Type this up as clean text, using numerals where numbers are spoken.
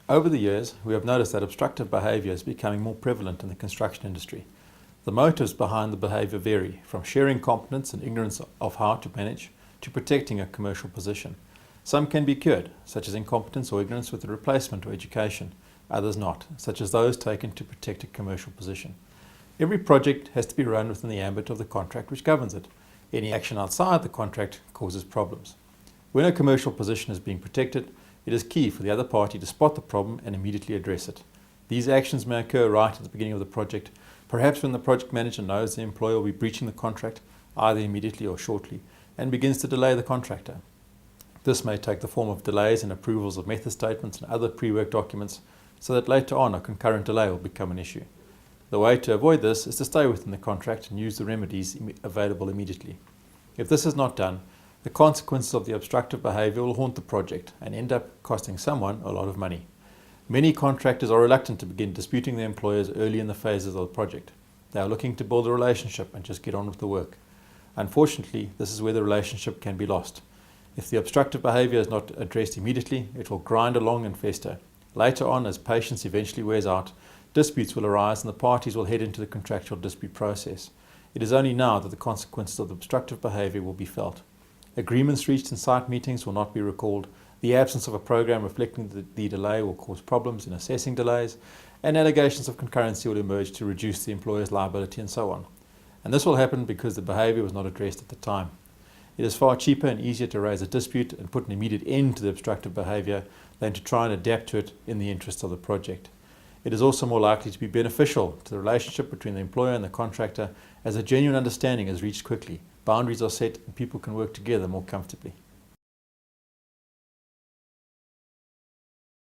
Over the years, we have noticed that obstructive behaviour is becoming more prevalent in the construction industry. The motives behind the behaviour vary, from sharing competence and ignorance of how to manage to protecting a commercial position. Some can be cured, such as incompetence or ignorance with a replacement or education. Others not, such as those taken to protect a commercial position. Every project has to be run within the ambit of the contract which governs it. Any action outside the contract causes problems. When a commercial position is being protected, it is key for the other party to spot the problem and immediately address it. These actions may occur right at the beginning of the project, perhaps when the project manager knows the employer will be breaching the contract, either immediately or shortly, and begins to delay the contractor. This may take the form of delays in approvals of method statements and other pre-work documents, so that later on a concurrent delay will become an issue. The way to avoid this is to stay within the contract and use the remedies available immediately. If this is not done, the consequences of the obstructive behaviour will haunt the project and end up costing someone a lot of money. Many contractors are reluctant to begin disputing their employers early in the phases of the project. They are looking to build a relationship and just get on with the work. Unfortunately, this is where the relationship can be lost. If the obstructive behaviour is not addressed immediately, it will grind along and fester. Later on, as patience eventually wears out, disputes will arise and the parties will head into the contractual dispute process. It is only now that the consequences of the obstructive behaviour will be felt. Agreements reached in site meetings will not be recalled. The absence of a program reflecting the delay will cause problems in assessing delays, and allegations of concurrency will emerge to reduce the employer's liability and so on. And this will happen because the behaviour was not addressed at the time. It is far cheaper and easier to raise a dispute and put an immediate end to the obstructive behaviour than to try and adapt to it in the interest of the project. It is also more likely to be beneficial to the relationship between the employer and the contractor, as a genuine understanding is reached quickly, boundaries are set, and people can work together more comfortably.